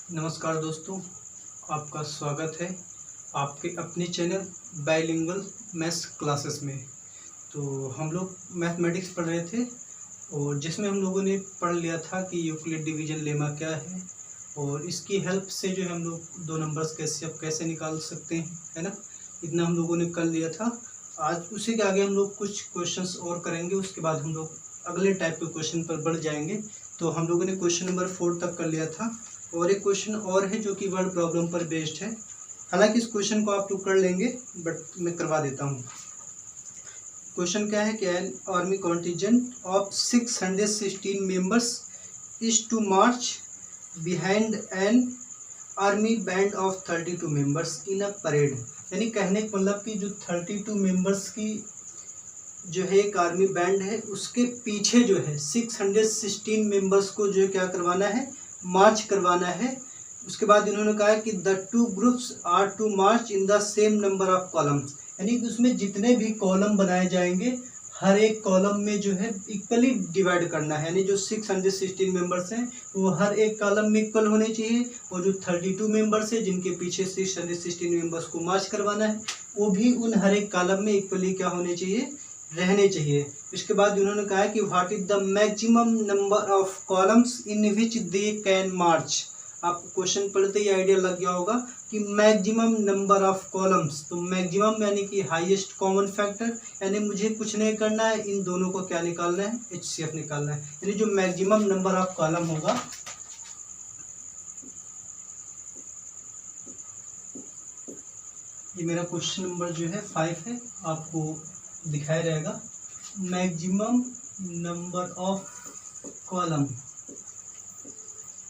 नमस्कार दोस्तों, आपका स्वागत है आपके अपने चैनल बाइलिंगुअल मैथ्स क्लासेस में। तो हम लोग मैथमेटिक्स पढ़ रहे थे और जिसमें हम लोगों ने पढ़ लिया था कि यूक्लिड डिवीजन लेमा क्या है और इसकी हेल्प से जो है हम लोग दो नंबर्स कैसे निकाल सकते हैं, है ना। इतना हम लोगों ने कर लिया था। आज उसी के आगे हम लोग कुछ क्वेश्चंस और करेंगे, उसके बाद हम लोग अगले टाइप के क्वेश्चन पर बढ़ जाएंगे। तो हम लोगों ने क्वेश्चन नंबर 4 तक कर लिया था और एक क्वेश्चन और है जो कि वर्ड प्रॉब्लम पर बेस्ड है। हालांकि इस क्वेश्चन को आप लोग कर लेंगे बट मैं करवा देता हूँ। क्वेश्चन क्या है कि an army contingent of 616 members is to march behind an army band of 32 members in a parade. यानी कहने का मतलब कि जो 32 मेंबर्स की जो है एक आर्मी बैंड है, उसके पीछे जो है 616 मेंबर्स को जो है क्या करवाना है, मार्च करवाना है। उसके बाद इन्होंने कहा कि the two groups are to march in the same number of columns. यानी कि उसमें जितने भी कॉलम बनाए जाएंगे हर एक कॉलम में जो है इक्वली डिवाइड करना है। यानी जो 616 मेंबर्स हैं वो हर एक कॉलम में इक्वल होने चाहिए और जो 32 मेंबर्स हैं जिनके पीछे 616 मेंबर्स को मार्च करवाना है वो भी उन हर एक कॉलम में इक्वली क्या होने चाहिए, रहने चाहिए। इसके बाद उन्होंने कहा कि what is the maximum number of columns in which they can march. आपको क्वेश्चन पढ़ते ही आइडिया लग गया होगा कि मैक्सिमम नंबर ऑफ कॉलम्स, तो मैक्सिमम यानी कि हाईएस्ट कॉमन फैक्टर, यानी मुझे कुछ नहीं करना है, इन दोनों को क्या निकालना है, एचसीएफ निकालना है। यानी जो मैक्सिमम नंबर ऑफ कॉलम होगा, ये मेरा क्वेश्चन नंबर जो है 5 है, आपको दिखाया रहेगा। Maximum number of column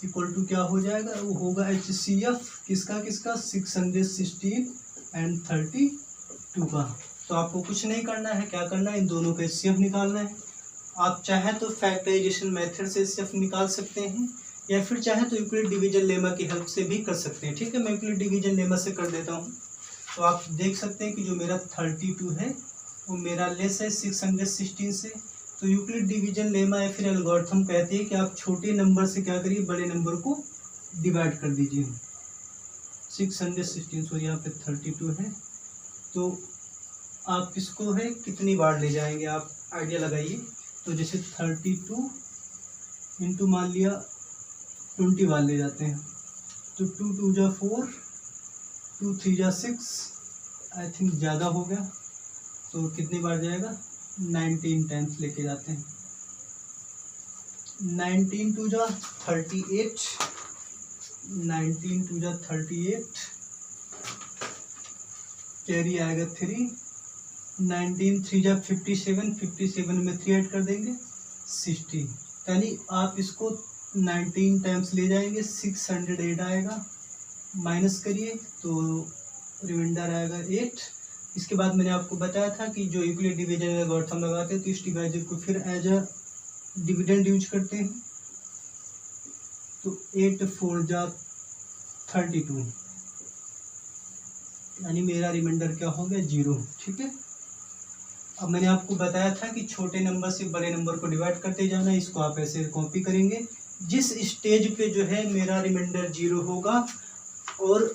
equal to क्या हो जाएगा, वो होगा एचसीएफ किसका 616 एंड 32 का। तो आपको कुछ नहीं करना है, क्या करना है, इन दोनों का एचसीएफ निकालना है। आप चाहे तो फैक्टराइजेशन मेथड से एचसीएफ निकाल सकते हैं या फिर चाहे तो यूक्लिड डिवीजन लेमा की हेल्प से भी कर सकते हैं। ठीक है, मैं यूक्लिड डिवीजन लेमा से कर देता हूँ। तो आप देख सकते हैं कि जो मेरा 32 है वो मेरा लेस है 616 से। तो यूक्लिड डिवीजन लेमा या फिर एल्गोरिथम कहते हैं कि आप छोटे नंबर से क्या करिए, बड़े नंबर को डिवाइड कर दीजिए। 616 सो यहाँ पे 32 है, तो आप इसको है कितनी बार ले जाएंगे, आप आइडिया लगाइए। तो जैसे 32 इंटू मान लिया 20 बार ले जाते हैं, तो 2 2 जा 4, 2 3 जा 6, आई थिंक ज़्यादा हो गया, तो कितनी बार जाएगा, 19 टाइम्स लेके जाते हैं। 19 2 जा 38, 19 2 जा 38, कैरी आएगा 3, 19 3 जा 57, 57 में 3 ऐड कर देंगे 60। यानी आप इसको 19 टाइम्स ले जाएंगे, 608 आएगा, माइनस करिए तो रिमाइंडर आएगा 8। इसके बाद मैंने आपको बताया था कि जो यूक्लिड डिवीजन एल्गोरिथम लगाते हैं तो इस डिवाइजर को फिर एज अ डिविडेंड यूज करते हैं। तो 8 4 जा 32, यानी मेरा रिमाइंडर क्या हो गया, 0। ठीक है, अब मैंने आपको बताया था कि छोटे नंबर से बड़े नंबर को डिवाइड करते जाना। इसको आप ऐसे कॉपी करेंगे। जिस स्टेज पे जो है मेरा रिमाइंडर 0 होगा और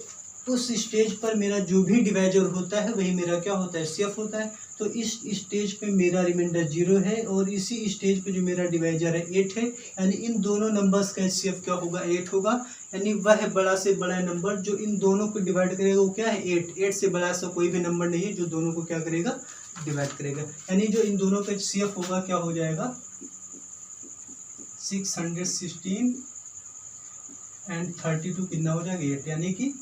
उस स्टेज पर मेरा जो भी डिवाइजर होता है वही मेरा क्या होता है, एचसीएफ होता है। तो इस स्टेज पे मेरा रिमाइंडर 0 है और इसी स्टेज पे जो मेरा डिवाइजर है 8 है, यानी इन दोनों नंबर्स का एचसीएफ क्या होगा, 8 होगा। यानी वह बड़ा से बड़ा नंबर जो इन दोनों को डिवाइड करेगा वो क्या है, 8। 8 से बड़ा सा कोई भी नंबर नहीं है जो दोनों को क्या करेगा, डिवाइड करेगा। यानी जो इन दोनों का एचसीएफ होगा क्या हो जाएगा, 616 एंड 32 कितना हो जाएगा, 8। यानी कि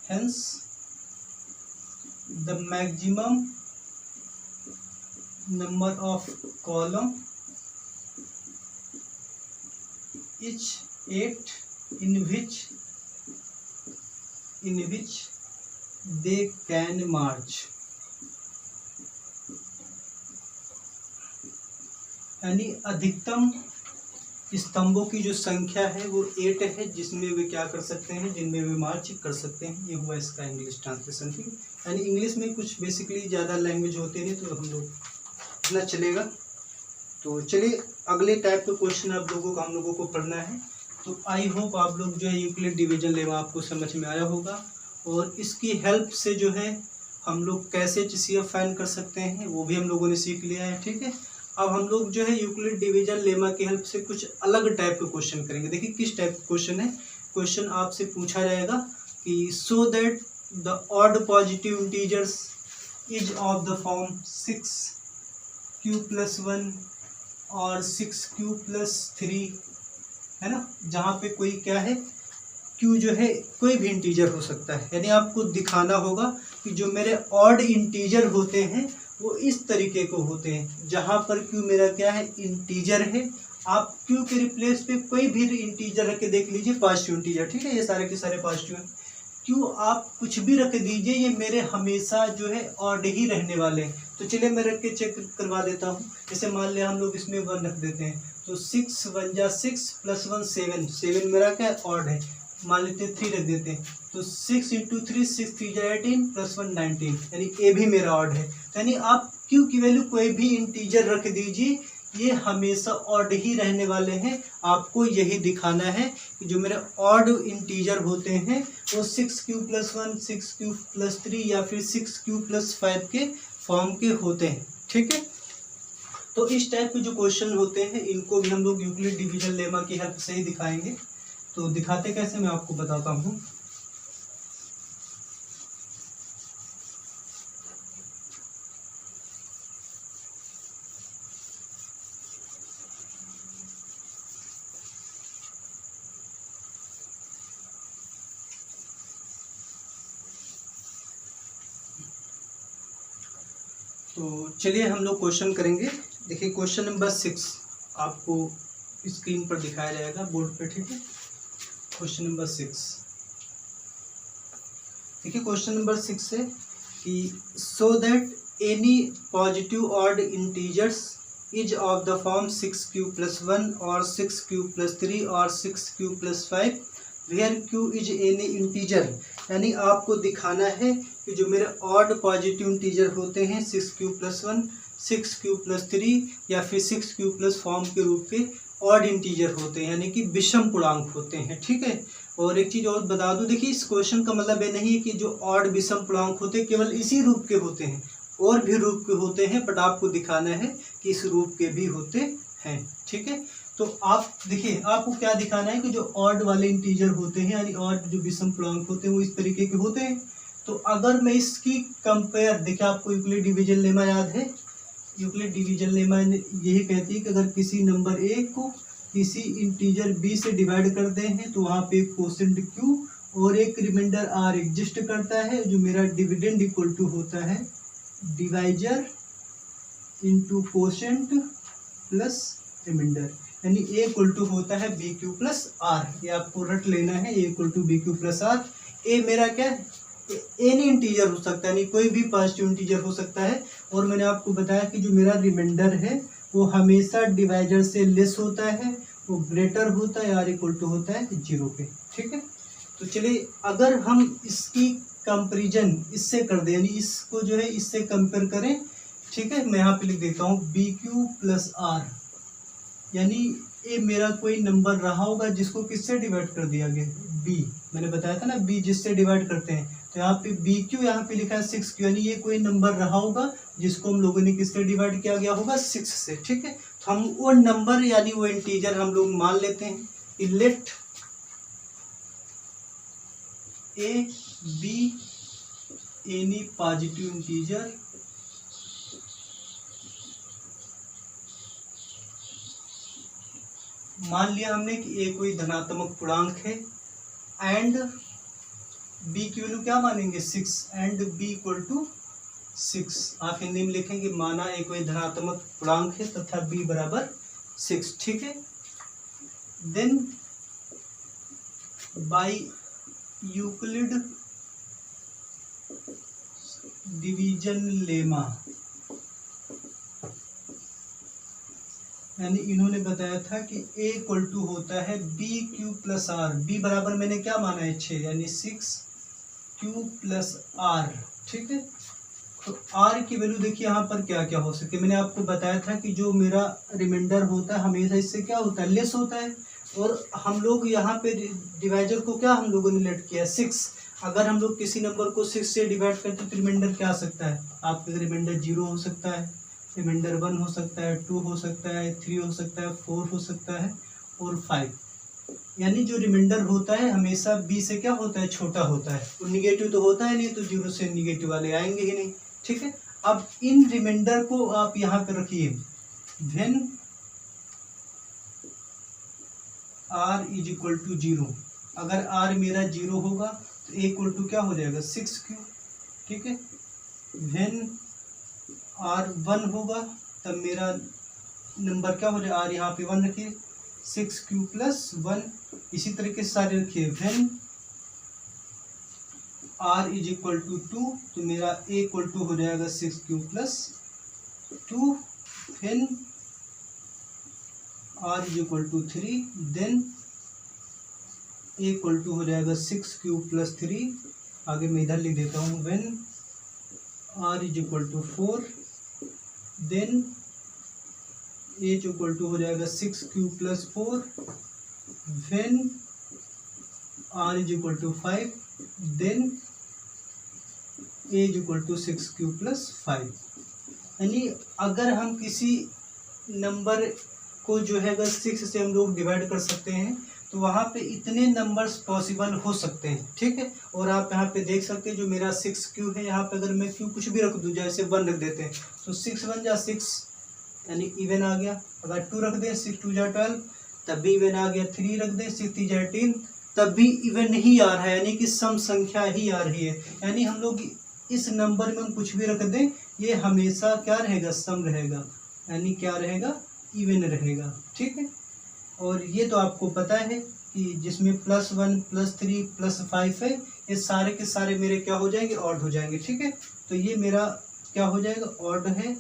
hence the maximum number of column is 8 in which they can march। यानी अधिकतम स्तंभों की जो संख्या है वो 8 है जिसमें वे क्या कर सकते हैं, जिनमें वे मार्च कर सकते हैं। ये हुआ इसका इंग्लिश ट्रांसलेशन। ठीक, यानी इंग्लिश में कुछ बेसिकली ज़्यादा लैंग्वेज होते नहीं तो हम लोग इतना चलेगा। तो चलिए अगले टाइप के क्वेश्चन हम लोगों को पढ़ना है। तो आई होप आप लोग जो है यूक्लिड डिवीजन लेमा आपको समझ में आया होगा, और इसकी हेल्प से जो है हम लोग कैसे HCF फाइंड कर सकते हैं वो भी हम लोगों ने सीख लिया है। ठीक है, अब हम लोग जो है यूक्लिड डिवीजन लेमा की हेल्प से कुछ अलग टाइप के क्वेश्चन करेंगे। देखिए किस टाइप का क्वेश्चन है। क्वेश्चन आपसे पूछा जाएगा कि so that the odd positive integers is of the form 6q+1 और 6q+3, है ना, जहाँ पे कोई क्या है, q जो है कोई भी इंटीजर हो सकता है। यानी आपको दिखाना होगा कि जो मेरे ऑड इंटीजर होते हैं वो इस तरीके को होते हैं, जहाँ पर q मेरा क्या है, इंटीजर है। आप q के रिप्लेस पे कोई भी इंटीजर रख के देख लीजिए, पॉजिटिव इंटीजर। ठीक है, ये सारे के सारे पॉजिटिव हैं। q आप कुछ भी रख दीजिए, ये मेरे हमेशा जो है ऑड ही रहने वाले हैं। तो चलिए मैं रख के चेक करवा देता हूँ। जैसे मान लिया हम लोग इसमें 1 रख देते हैं, तो 6 1 जा 6 + 1 7, 7 मेरा क्या है, ऑड है। मान लेते हैं 3 रख देते हैं, तो 6 × 3 6 3 जा 18 + 1 19, यानी ए भी मेरा ऑड है। यानी आप q की वैल्यू कोई भी इंटीजर रख दीजिए, ये हमेशा ऑड ही रहने वाले हैं। आपको यही दिखाना है कि जो मेरे ऑड इंटीजर होते हैं वो 6q+1 6q+3 या फिर 6q+5 के फॉर्म के होते हैं। ठीक है, तो इस टाइप के जो क्वेश्चन होते हैं इनको भी हम लोग यूक्लिड डिवीजन लेमा की हेल्प से ही दिखाएंगे। तो दिखाते कैसे मैं आपको बताता हूँ। तो चलिए हम लोग क्वेश्चन करेंगे। देखिए क्वेश्चन नंबर 6 आपको स्क्रीन पर दिखाया जाएगा बोर्ड पे। ठीक है, क्वेश्चन नंबर 6 देखिए। क्वेश्चन नंबर 6 है कि so that any positive odd integers is of the form 6q+1 और 6q+3 और 6q+5 where q is any integer. यानी आपको दिखाना है कि जो मेरे ऑड पॉजिटिव इंटीजर होते हैं 6q+1 6q+3 या फिर 6q+ फॉर्म के रूप के ऑड इंटीजर होते हैं, यानी कि विषम पूर्णांक होते हैं। ठीक है, और एक चीज़ और बता दूं, देखिए इस क्वेश्चन का मतलब ये नहीं है कि जो ऑड विषम पूर्णांक होते हैं केवल इसी रूप के होते हैं, और भी रूप के होते हैं, बट आपको दिखाना है कि इस रूप के भी होते हैं। ठीक है, तो आप देखिए आपको क्या दिखाना है कि जो ऑड वाले इंटीजर होते हैं यानी ऑड जो विषम पूर्णांक होते हैं वो इस तरीके के होते हैं। तो अगर मैं इसकी कंपेयर, देखिए आपको यूक्लिड डिवीजन लेमा याद है। यूक्लिड डिवीजन लेमा यही कहती है कि अगर किसी नंबर a को किसी इंटीजर b से डिवाइड करते हैं तो वहाँ पे एक कोसेंट q और एक रिमाइंडर r एग्जिस्ट करता है, जो मेरा डिविडेंड इक्वल टू होता है divisor into quotient plus remainder, यानी a इक्वल टू होता है bq+r। ये आपको रट लेना है, a equal to bq+r। a मेरा क्या है, एनी इंटीजर हो सकता है, यानी कोई भी पॉजिटिव इंटीजर हो सकता है। और मैंने आपको बताया कि जो मेरा रिमाइंडर है वो हमेशा डिवाइजर से लेस होता है, वो ग्रेटर होता है, r इक्वल टू होता है 0 पे। ठीक है, तो चलिए अगर हम इसकी कंपेरिजन इससे कर दें, यानी इसको जो है इससे कंपेयर करें। ठीक है, मैं यहाँ पे लिख देता हूँ bq+r, यानी ये मेरा कोई नंबर रहा होगा जिसको किससे डिवाइड कर दिया गया, b। मैंने बताया था ना b जिससे डिवाइड करते हैं, तो यहाँ पे bq यहाँ पे लिखा है 6q, यानी ये कोई नंबर रहा होगा जिसको हम लोगों ने किससे डिवाइड किया गया होगा, 6 से। ठीक है, तो हम वो नंबर यानी वो इंटीजर हम लोग मान लेते हैं। Let a b any positive integer मान लिया हमने कि a कोई धनात्मक पूर्णांक है, एंड b की वैल्यू क्या मानेंगे, 6, एंड b इक्वल टू 6। आप हिंदी में लिखेंगे माना a कोई धनात्मक पूर्णांक है तथा b बराबर 6। ठीक है, then by Euclid division lemma, यानी इन्होंने बताया था कि a इक्वल टू होता है bq+r। b बराबर मैंने क्या माना है 6, यानी 6q+r। ठीक है, तो r की वैल्यू देखिए यहाँ पर क्या क्या हो सकती है। मैंने आपको बताया था कि जो मेरा रिमाइंडर होता है हमेशा इससे क्या होता है, लेस होता है। और हम लोग यहाँ पे डिवाइजर को क्या हम लोगों ने लेट किया 6। अगर हम लोग किसी नंबर को 6 से डिवाइड करते हैं तो रिमाइंडर क्या आ सकता है आपका, रिमाइंडर 0 हो सकता है, रिमाइंडर 1 हो सकता है, 2 हो सकता है, 3 हो सकता है, 4 हो सकता है और 5। यानी जो रिमाइंडर होता है हमेशा b से क्या होता है, छोटा होता है। वो निगेटिव तो होता है नहीं, तो 0 से निगेटिव वाले आएंगे ही नहीं। ठीक है, अब इन रिमाइंडर को आप यहाँ पे रखिए, when r is equal to 0। अगर r मेरा 0 होगा तो a इक्वल टू क्या हो जाएगा 6q। ठीक है, व्हेन r 1 होगा तब मेरा नंबर क्या हो जाएगा, r यहाँ पे 1 रखिए, 6q प्लस 1। इसी तरीके से सारे रखिए, when r is equal to 2 तो मेरा a इक्वल टू हो जाएगा 6q plus 2। When r is equal to 3 then a equal to हो जाएगा 6q प्लस 3। आगे मैं इधर लिख देता हूँ, when r is equal to 4 then a equal to हो जाएगा 6q plus 4। When r is equal to 5 then a is equal to 6q plus 5। यानी अगर हम किसी नंबर को जो है अगर 6 से हम लोग डिवाइड कर सकते हैं तो वहाँ पे इतने नंबर्स पॉसिबल हो सकते हैं। ठीक है, और आप यहाँ पे देख सकते हैं जो मेरा 6q है, यहाँ पे अगर मैं q कुछ भी रख दूँ, जैसे 1 रख देते हैं तो 6 1 जा 6 यानी इवन आ गया। अगर 2 रख दें 6 2 जा 12 तब भी इवन आ गया। 3 रख दें 6 3 जा 18 तब भी इवन ही आ रहा है, यानी कि सम संख्या ही आ रही है। यानी हम लोग इस नंबर में हम कुछ भी रख दें ये हमेशा क्या रहेगा, सम रहेगा, यानी क्या रहेगा, इवन रहेगा। ठीक है, और ये तो आपको पता है कि जिसमें +1 +3 +5 है ये सारे के सारे मेरे क्या हो जाएंगे, ऑड हो जाएंगे। ठीक है, तो ये मेरा क्या हो जाएगा, ऑड है,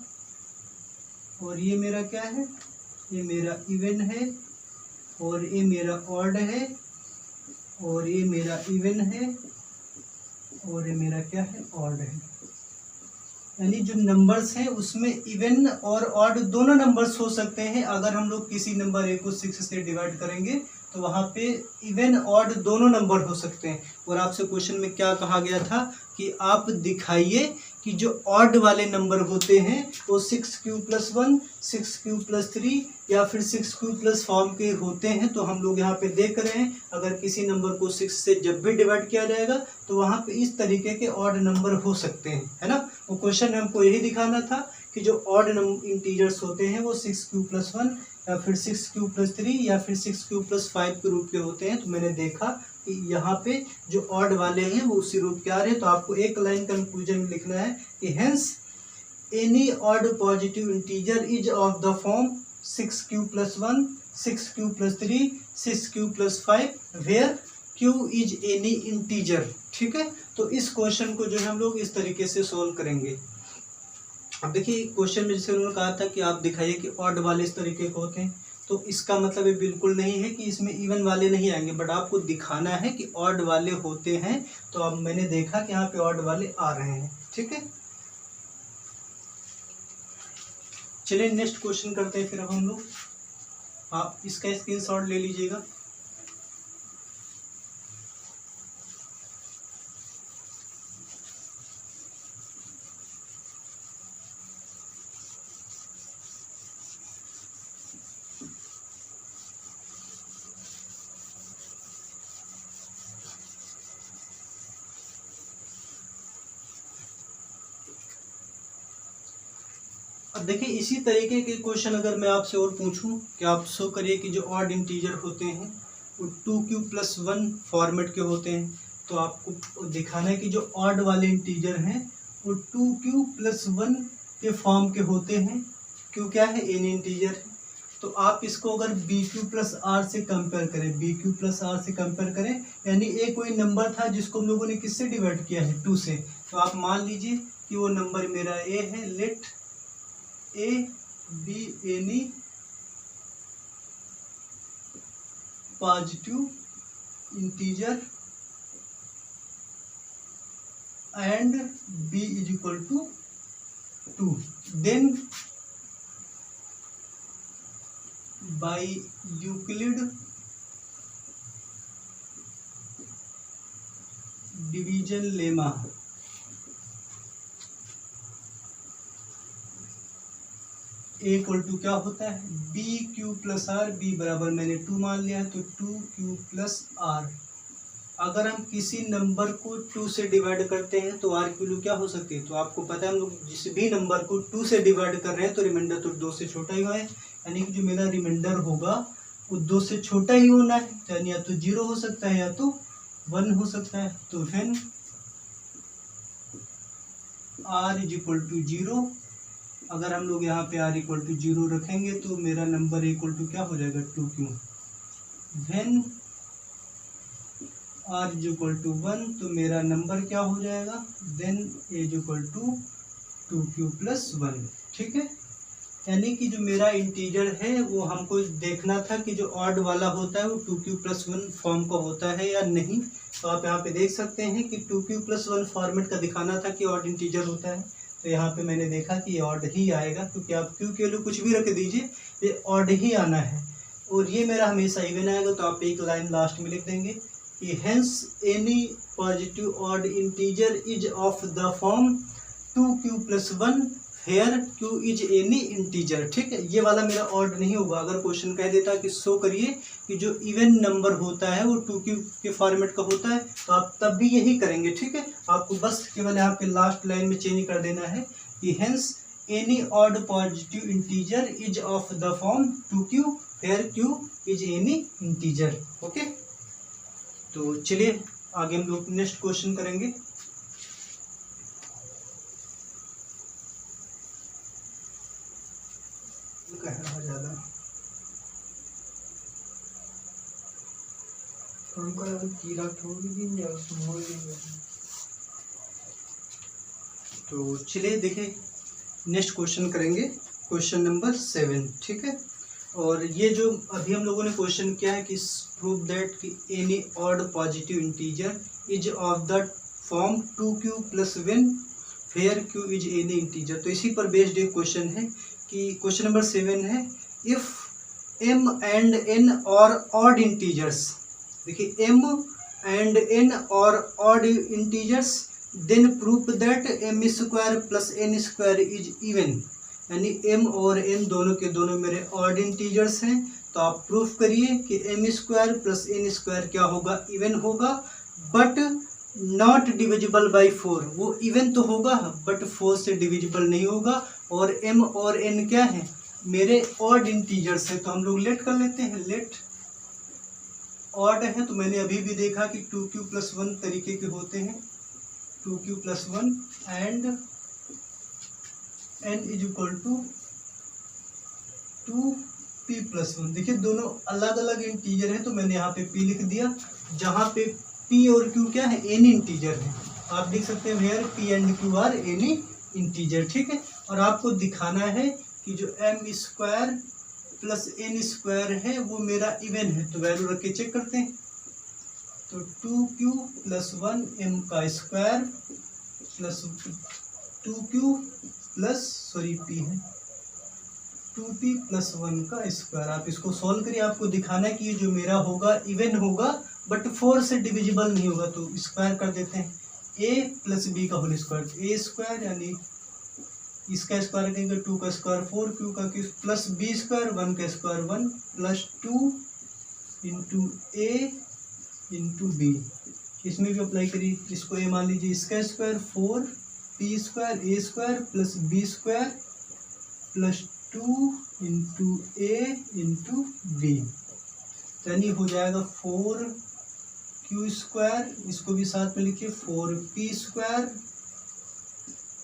और ये मेरा क्या है, ये मेरा इवन है, और ये मेरा ऑड है, और ये मेरा इवन है, और ये मेरा क्या है, ऑड है। यानी जो नंबर्स हैं उसमें इवन और ऑड दोनों नंबर्स हो सकते हैं। अगर हम लोग किसी नंबर ए को 6 से डिवाइड करेंगे तो वहाँ पे इवन ऑड दोनों नंबर हो सकते हैं। और आपसे क्वेश्चन में क्या कहा गया था कि आप दिखाइए कि जो ऑड वाले नंबर होते हैं वो 6q प्लस 1 6q प्लस 3 या फिर 6q प्लस फॉर्म के होते हैं। तो हम लोग यहाँ पे देख रहे हैं अगर किसी नंबर को 6 से जब भी डिवाइड किया जाएगा तो वहाँ पे इस तरीके के ऑड नंबर हो सकते हैं, है ना। वो क्वेश्चन में हमको यही दिखाना था कि जो ऑड इंटीजर्स होते हैं वो 6q प्लस 1 या फिर 6q प्लस 3 या फिर 6q प्लस 5 के रूप के होते हैं। तो मैंने देखा कि यहाँ पे जो ऑड वाले हैं वो उसी रूप के आ रहे हैं। तो आपको एक लाइन कंक्लूजन में लिखना है कि hence any odd positive integer is of the form 6q plus 1 6q plus 3 6q plus 5 where q is any integer. ठीक है, तो इस क्वेश्चन को जो है हम लोग इस तरीके से सोल्व करेंगे। अब देखिए क्वेश्चन में जैसे उन्होंने कहा था कि आप दिखाइए कि ऑड वाले इस तरीके के होते हैं, तो इसका मतलब ये बिल्कुल नहीं है कि इसमें इवन वाले नहीं आएंगे, बट आपको दिखाना है कि ऑड वाले होते हैं। तो अब मैंने देखा कि यहाँ पे ऑड वाले आ रहे हैं। ठीक है, चलिए नेक्स्ट क्वेश्चन करते हैं फिर अब हम लोग। आप इसका स्क्रीनशॉट ले लीजिएगा। अब देखिए इसी तरीके के क्वेश्चन अगर मैं आपसे और पूछूं कि आप शो करिए कि जो ऑड इंटीजर होते हैं वो 2q प्लस 1 फॉर्मेट के होते हैं। तो आपको दिखाना है कि जो ऑड वाले इंटीजर हैं वो 2q प्लस 1 के फॉर्म के होते हैं। q क्या है, एन इंटीजर है। तो आप इसको अगर bq प्लस r से कंपेयर करें, bq प्लस r से कंपेयर करें, यानी ए कोई नंबर था जिसको हम लोगों ने किससे डिवाइड किया है, 2 से। तो आप मान लीजिए कि वो नंबर मेरा ए है। Let A B any positive integer and b is equal to 2, then by Euclid division lemma. A equal to क्या होता है, B Q plus R, B बराबर मैंने 2 मान लिया है तो 2q प्लस आर। अगर हम किसी नंबर को 2 से डिवाइड करते हैं तो आर की वैल्यू क्या हो सकती है, तो आपको पता है हम लोग जिस भी नंबर को 2 से डिवाइड कर रहे हैं तो रिमाइंडर तो 2 से छोटा ही हुआ है, यानी कि जो मेरा रिमाइंडर होगा वो 2 से छोटा ही होना है, यानी या तो 0 हो सकता है या तो 1 हो सकता है। तो when r is equal to 0, अगर हम लोग यहाँ पे r इक्वल टू 0 रखेंगे तो मेरा नंबर इक्वल टू क्या हो जाएगा, 2q। When r is equal to 1 तो मेरा नंबर क्या हो जाएगा, then a is equal to 2q plus 1। ठीक है, यानी कि जो मेरा इंटीजर है वो हमको देखना था कि जो ऑड वाला होता है वो 2q प्लस 1 फॉर्म का होता है या नहीं। तो आप यहाँ पे देख सकते हैं कि 2q प्लस 1 फॉर्मेट का दिखाना था कि ऑड इंटीजर होता है, तो यहाँ पे मैंने देखा कि ये ऑड ही आएगा, क्योंकि आप q के लिए कुछ भी रख दीजिए ये ऑड ही आना है। और ये मेरा हमेशा इवन आएगा, तो आप एक लाइन लास्ट में लिख देंगे कि hence any positive odd integer is of the form 2q plus 1 where q is any integer। ठीक है, ये वाला मेरा ऑड नहीं होगा। अगर क्वेश्चन कह देता कि शो करिए कि जो इवन नंबर होता है वो 2q के फॉर्मेट का होता है, तो आप तब भी यही करेंगे। ठीक है, आपको बस केवल यहाँ पे लास्ट लाइन में चेंज कर देना है कि hence any odd positive integer is of the form 2q where q is any integer। Okay, तो चलिए आगे हम लोग नेक्स्ट क्वेश्चन करेंगे। ज़्यादा तो चलिए देखिए नेक्स्ट क्वेश्चन करेंगे, क्वेश्चन नंबर 7। ठीक है, और ये जो अभी हम लोगों ने क्वेश्चन किया है कि प्रूव दैट कि any odd positive integer is of the form 2q plus 1 where q is any integer. तो इसी पर बेस्ड एक क्वेश्चन है कि क्वेश्चन नंबर 7 है, if m and n are odd integers, देखिए m and n are odd integers, then prove that m square plus n square is even. यानी m और n दोनों के दोनों मेरे ऑड इंटीजर्स हैं, तो आप प्रूफ करिए कि m square plus n square क्या होगा, इवन होगा, बट नॉट डिविजिबल बाई 4। वो इवन तो होगा बट 4 से डिविजिबल नहीं होगा, और m और n क्या है, मेरे ऑड इंटीजर्स है। तो हम लोग लेट कर लेते हैं, लेट ऑड है, तो मैंने अभी भी देखा कि 2q प्लस 1 तरीके के होते हैं, 2q plus 1 and n is equal to 2p plus 1। देखिए दोनों अलग अलग इंटीजर है, तो मैंने यहाँ पे p लिख दिया, जहाँ पे p और q क्या है, एनी इंटीजर है। आप देख सकते हैं where p and q are any integer. ठीक है, और आपको दिखाना है कि जो m square plus n square है वो मेरा इवन है, तो वैल्यू रख के चेक करते हैं। तो 2q प्लस 1 m का square plus 2q plus p है 2p प्लस 1 का स्क्वायर। आप इसको सॉल्व करिए, आपको दिखाना है कि ये जो मेरा होगा इवन होगा बट 4 से डिविजिबल नहीं होगा। तो स्क्वायर कर देते हैं, a प्लस b का होल स्क्वायर, a स्क्वायर यानी इसका स्क्वायर करेंगे 2 का स्क्वायर 4, q का q प्लस b स्क्वायर 1 का square 1 plus 2 into a into b। इसमें भी अप्लाई करिए, इसको a मान लीजिए, इसका square 4 p square a square plus b square plus 2 into a into b, यानी हो जाएगा 4q स्क्वायर, इसको भी साथ में लिखिए 4p स्क्वायर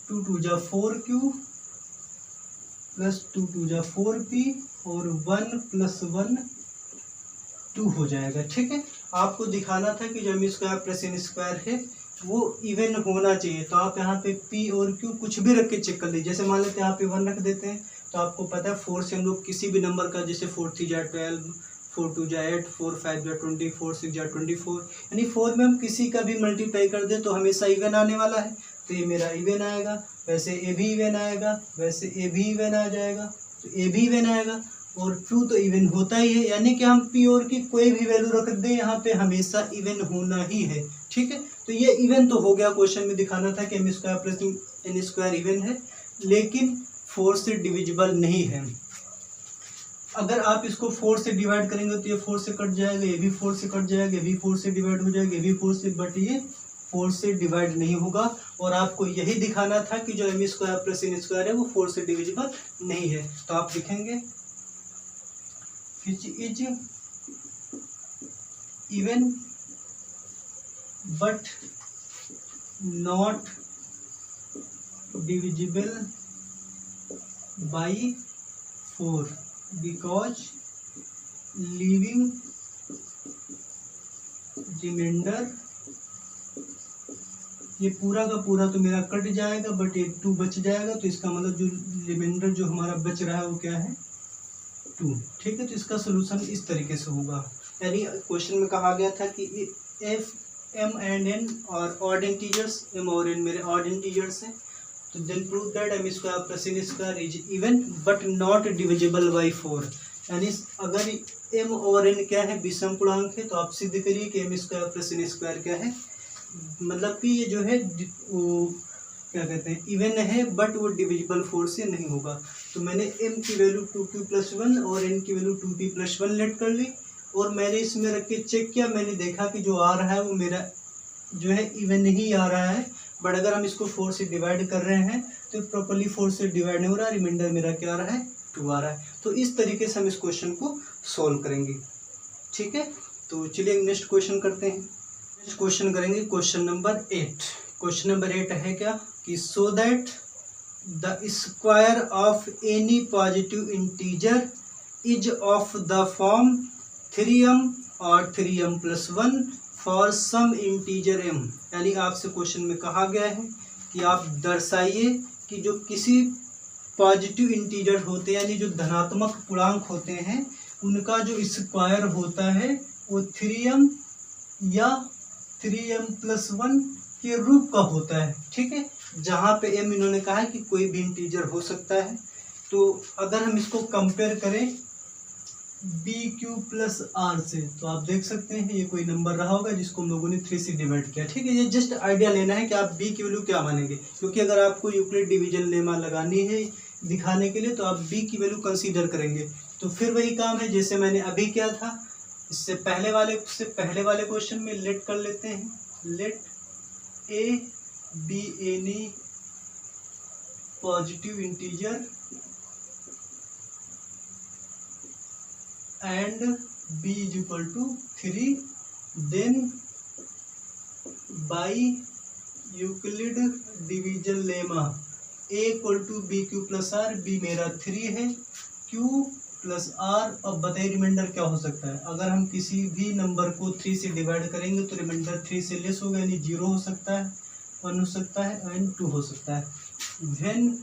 2 2 जा 4q प्लस 2 2 जा 4p और 1 प्लस 1 2 हो जाएगा। ठीक है, आपको दिखाना था कि जो m square plus n square है वो इवन होना चाहिए। तो आप यहाँ पे p और q कुछ भी रख के चेक कर लीजिए। जैसे मान लेते हैं यहाँ पे 1 रख देते हैं, तो आपको पता है 4 से हम लोग किसी भी नंबर का, जैसे 4 3 जा 12, 4 2 जा 8, 4 5 जा 20, 4 6 जा 24, यानी 4 में हम किसी का भी मल्टीप्लाई कर दें तो हमेशा इवन आने वाला है। तो ये मेरा इवन आएगा, वैसे ए भी इवन आएगा, वैसे ए भी इवन आ जाएगा, तो ए भी इवन आएगा। और ट्रू तो इवन होता ही है, यानी कि हम पी और की कोई भी वैल्यू रख दें यहाँ पे हमेशा इवन होना ही है। ठीक है, तो ये इवन तो हो गया, क्वेश्चन में दिखाना था कि m square plus n square even है, लेकिन 4 से डिविजिबल नहीं है। अगर आप इसको 4 से डिवाइड करेंगे तो ये 4 से कट जाएगा, ये भी 4 से कट जाएगा, ये भी 4 से डिवाइड हो जाएगा, ये भी 4 से, बट ये 4 से डिवाइड नहीं होगा। और आपको यही दिखाना था कि जो m square plus n square है वो 4 से डिविजिबल नहीं है। तो आप लिखेंगे which is even but not divisible by 4 because leaving remainder, ये पूरा का पूरा तो मेरा कट जाएगा बट ये 2 बच जाएगा, तो इसका मतलब जो रिमाइंडर जो हमारा बच रहा है वो क्या है, 2। ठीक है, तो इसका सोल्यूशन इस तरीके से होगा। यानी क्वेश्चन में कहा गया था कि if m and n are odd integers, m और एन मेरे ऑड इंटीजर्स हैं, तो then prove that m square plus n square is even but not divisible by 4। यानी अगर एम और एन क्या है, विषम पूर्णांक है, तो आप सिद्ध करिए कि m square plus n square क्या है, मतलब कि ये जो है वो क्या कहते हैं, इवन है, बट वो डिविजिबल 4 से नहीं होगा। तो मैंने m की वैल्यू 2p+1 और n की वैल्यू 2p+1 लेट कर ली, और मैंने इसमें रख के चेक किया, मैंने देखा कि जो आ रहा है वो मेरा जो है इवन ही आ रहा है, बट अगर हम इसको 4 से डिवाइड कर रहे हैं तो प्रॉपर्ली 4 से डिवाइड नहीं हो रहा, रिमाइंडर मेरा क्या आ रहा है, 2 आ रहा है। तो इस तरीके से हम इस क्वेश्चन को सॉल्व करेंगे। ठीक है, तो चलिए नेक्स्ट क्वेश्चन करते हैं। नेक्स्ट क्वेश्चन करेंगे क्वेश्चन नंबर 8। क्वेश्चन नंबर 8 है क्या कि so that the square of any positive integer is of the form 3m और 3m+1 for some integer m। यानी आपसे क्वेश्चन में कहा गया है कि आप दर्शाइए कि जो किसी पॉजिटिव इंटीजर होते हैं, यानी जो धनात्मक पूर्णांक होते हैं, उनका जो स्क्वायर होता है वो 3m या 3m+1 के रूप का होता है। ठीक है, जहाँ पे m इन्होंने कहा है कि कोई भी इंटीजर हो सकता है। तो अगर हम इसको कंपेयर करें BQ+R से, तो आप देख सकते हैं ये कोई नंबर रहा होगा जिसको हम लोगों ने 3 से डिवाइड किया। ठीक है, ये जस्ट आइडिया लेना है कि आप B की वैल्यू क्या मानेंगे, क्योंकि अगर आपको यूक्लिड डिवीजन लेमा लगानी है दिखाने के लिए तो आप B की वैल्यू कंसीडर करेंगे। तो फिर वही काम है जैसे मैंने अभी किया था, इससे पहले वाले क्वेश्चन में लेट कर लेते हैं, let A be any positive integer and b is equal to 3, then by Euclid division lemma a equal to bq+r, b मेरा 3 है, q प्लस r। अब बताइए रिमाइंडर क्या हो सकता है। अगर हम किसी भी नंबर को 3 से डिवाइड करेंगे तो रिमाइंडर 3 से लेस होगा, यानी 0 हो सकता है, 1 हो सकता है एंड 2 हो सकता है। When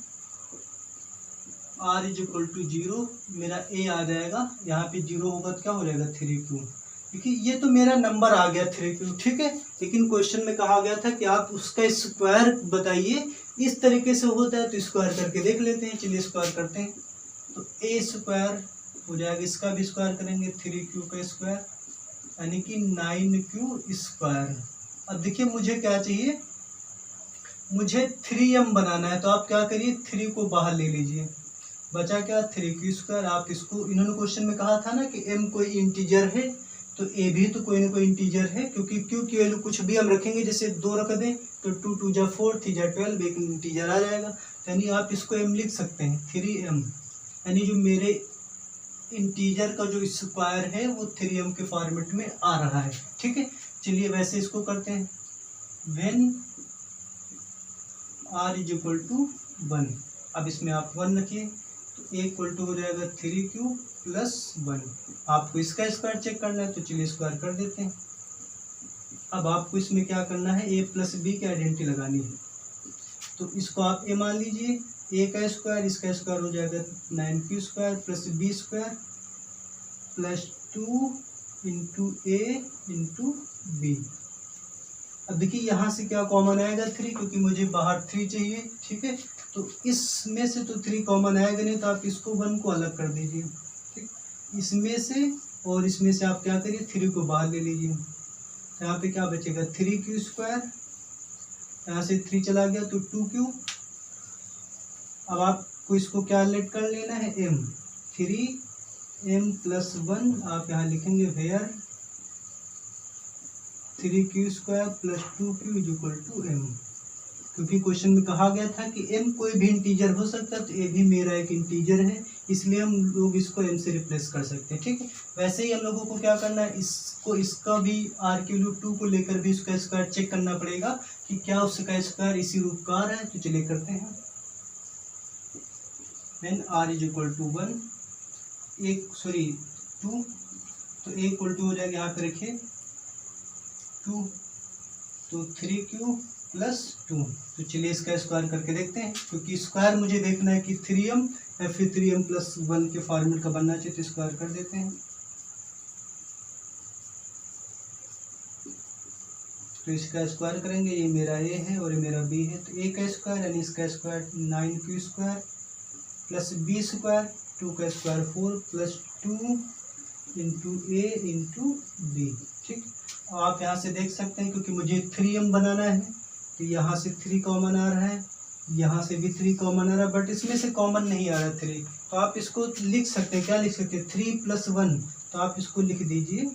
r is equal to 0 मेरा a आ जाएगा, यहाँ पे 0 होगा तो क्या हो जाएगा 3q। देखिए ये तो मेरा नंबर आ गया 3q। ठीक है, लेकिन क्वेश्चन में कहा गया था कि आप उसका स्क्वायर बताइए। इस तरीके से होता है तो स्क्वायर करके देख लेते हैं। चलिए स्क्वायर करते हैं, तो a स्क्वायर हो जाएगा, इसका भी स्क्वायर करेंगे 3q का स्क्वायर, यानी कि 9q स्क्वायर। अब देखिए मुझे क्या चाहिए, मुझे 3m बनाना है, तो आप क्या करिए 3 को बाहर ले लीजिए, बचा क्या 3q स्क्वायर। आप इसको, इन्होंने क्वेश्चन में कहा था ना कि m कोई इंटीजर है, तो a भी तो कोई ना कोई इंटीजर है, क्योंकि q की वैल्यू कुछ भी हम रखेंगे, जैसे 2 रख दें तो 2 2 जा 4 3 जा 12, एक इंटीजर आ जाएगा। यानी आप इसको m लिख सकते हैं 3m, यानी जो मेरे इंटीजर का जो स्क्वायर है वो 3m के फॉर्मेट में आ रहा है। ठीक है, चलिए वैसे इसको करते हैं। When r is equal to 1, अब इसमें आप 1 रखिए, तो a इक्वल टू हो जाएगा 3q प्लस 1। आपको इसका स्क्वायर चेक करना है, तो चलिए स्क्वायर कर देते हैं। अब आपको इसमें क्या करना है, a प्लस b की आइडेंटिटी लगानी है, तो इसको आप a मान लीजिए, a का स्क्वायर, इसका स्क्वायर हो जाएगा 9q square plus b square plus 2 into a into b। अब देखिए यहाँ से क्या कॉमन आएगा 3, क्योंकि मुझे बाहर 3 चाहिए। ठीक है, तो इसमें से तो 3 कॉमन आएगा नहीं, तो आप इसको 1 को अलग कर दीजिए। ठीक, इसमें से और इसमें से आप क्या करिए, 3 को बाहर ले लीजिए। यहाँ पे क्या बचेगा, 3q²। यहाँ से 3 चला गया तो 2q। अब आपको इसको क्या लेट कर लेना है, m। 3m+1 आप यहाँ लिखेंगे वेयर 3q² + 2q = m, क्योंकि क्वेश्चन में कहा गया था कि m कोई भी इंटीजर हो सकता है, तो a भी मेरा एक इंटीजर है, इसलिए हम लोग इसको m से रिप्लेस कर सकते हैं। ठीक है, वैसे ही हम लोगों को क्या करना है, इसको इसका भी r के रूट 2 को लेकर भी इसका स्क्वायर चेक करना पड़ेगा कि क्या उसका स्क्वायर इसी रूप का आ रहा है। तो चलिए करते हैं। When r = 1 2, तो a = हो जाएगा, यहाँ पे रखिए 2, तो 3q + 2। तो चलिए इसका स्क्वायर करके देखते हैं, क्योंकि स्क्वायर मुझे देखना है कि 3m या फिर 3m+1 के फॉर्मेट का बनना चाहिए, तो स्क्वायर कर देते हैं। तो इसका स्क्वायर करेंगे, ये मेरा a है और ये मेरा b है, तो a का स्क्वायर यानी इसका स्क्वायर 9q² + b², 2 का स्क्वायर 4 + 2 × a × b। ठीक, आप यहाँ से देख सकते हैं, क्योंकि मुझे 3m बनाना है, तो यहाँ से 3 कॉमन आ रहा है, यहाँ से भी 3 कॉमन आ रहा है, बट इसमें से कॉमन नहीं आ रहा 3। तो आप इसको लिख सकते हैं, क्या लिख सकते हैं, 3 + 1। तो आप इसको लिख दीजिए,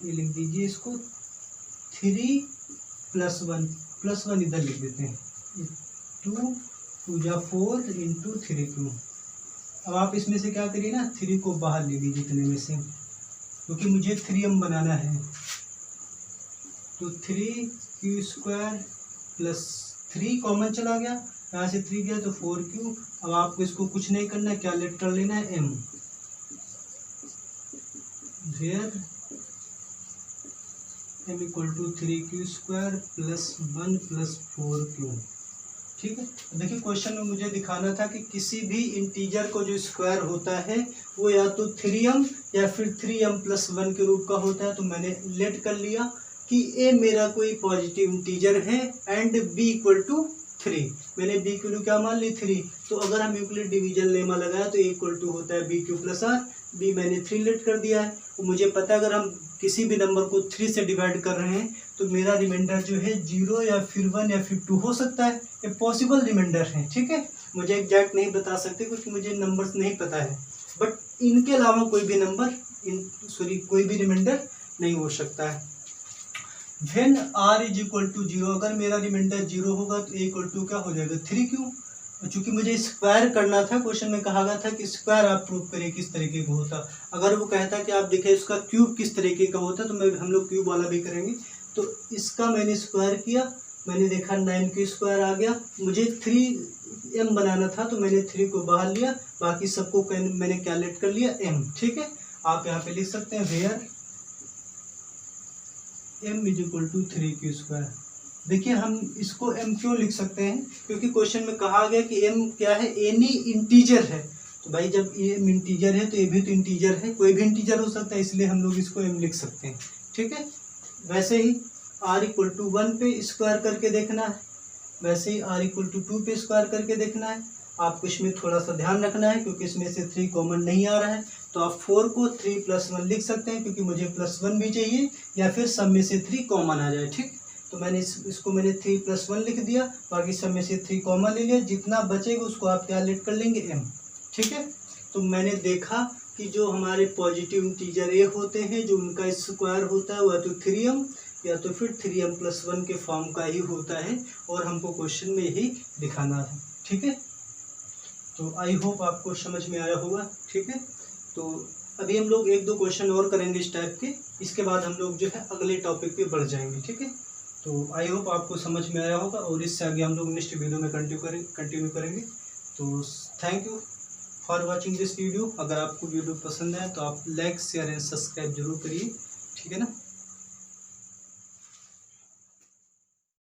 ये लिख दीजिए इसको 3 + 1 + 1 इधर लिख देते हैं, 2 × 4 × 3q। अब आप इसमें से क्या करिए ना, 3 को बाहर ले लीजिए इतने में से, क्योंकि मुझे 3m बनाना है। तो 3q² + 3 कॉमन चला गया, यहाँ से 3 गया तो 4q। अब आपको इसको कुछ नहीं करना है, क्या लेट कर लेना है, m। Where m = 3q² + 1 + 4q। ठीक है, देखिए क्वेश्चन में मुझे दिखाना था कि किसी भी इंटीजर को जो स्क्वायर होता है वो या तो 3m या फिर 3m+1 के रूप का होता है। तो मैंने लेट कर लिया कि a मेरा कोई पॉजिटिव इंटीजर है एंड b = 3। मैंने b की वैल्यू क्या मान ली, 3। तो अगर हम यूक्लिड डिवीजन लेमा लगाया तो a = होता है bq + r। b मैंने 3 लेट कर दिया है। तो मुझे पता है अगर हम किसी भी नंबर को 3 से डिवाइड कर रहे हैं तो मेरा रिमाइंडर जो है 0 या फिर 1 या फिर 2 हो सकता है। ये पॉसिबल रिमाइंडर है। ठीक है, मुझे एग्जैक्ट नहीं बता सकते क्योंकि मुझे नंबर्स नहीं पता है, बट इनके अलावा कोई भी नंबर कोई भी रिमाइंडर नहीं हो सकता है। When r = 0, अगर मेरा रिमाइंडर 0 होगा तो a = क्या हो जाएगा, 3q। चूंकि मुझे स्क्वायर करना था, क्वेश्चन में कहा गया था कि स्क्वायर आप प्रूव करिए किस तरीके का होता। अगर वो कहता कि आप देखें इसका क्यूब किस तरीके का होता तो हम लोग क्यूब वाला भी करेंगे। तो इसका मैंने स्क्वायर किया, मैंने देखा 9q² आ गया। मुझे 3m बनाना था तो मैंने 3 को बाहर लिया, बाकी सबको मैंने कैलकुलेट कर लिया m। ठीक है, आप यहाँ पे लिख सकते हैं वेयर m = 3q²। देखिए हम इसको m क्यों लिख सकते हैं, क्योंकि क्वेश्चन में कहा गया कि m क्या है, एनी इंटीजर है। तो भाई जब m इंटीजर है तो ये भी तो इंटीजर है, कोई भी इंटीजर हो सकता है, इसलिए हम लोग इसको m लिख सकते हैं। ठीक है, वैसे ही r = 1 पे स्क्वायर करके देखना है, वैसे ही r = 2 पे स्क्वायर करके देखना है। आपको इसमें थोड़ा सा ध्यान रखना है क्योंकि इसमें से 3 कॉमन नहीं आ रहा है। तो आप 4 को 3 + 1 लिख सकते हैं, क्योंकि मुझे +1 भी चाहिए या फिर सब में से 3 कॉमन आ जाए। ठीक, तो मैंने इसको मैंने 3 + 1 लिख दिया, बाकी सब में से 3 कॉमन ले लिया, जितना बचेगा उसको आप क्या लेट कर लेंगे, m। ठीक है, तो मैंने देखा कि जो हमारे पॉजिटिव इंटीजर a होते हैं, जो उनका स्क्वायर होता है वह तो 3m या तो फिर 3m+1 के फॉर्म का ही होता है, और हमको क्वेश्चन में यही दिखाना है। ठीक है, तो आई होप आपको समझ में आया होगा। ठीक है, तो अभी हम लोग 1-2 क्वेश्चन और करेंगे इस टाइप के, इसके बाद हम लोग जो है अगले टॉपिक पे बढ़ जाएंगे। ठीक है, तो आई होप आपको समझ में आया होगा, और इससे आगे हम लोग नेक्स्ट वीडियो में कंटिन्यू करेंगे। तो thank you for watching this video. अगर आपको वीडियो पसंद है तो आप लाइक, शेयर एंड सब्सक्राइब जरूर करिए। ठीक है ना।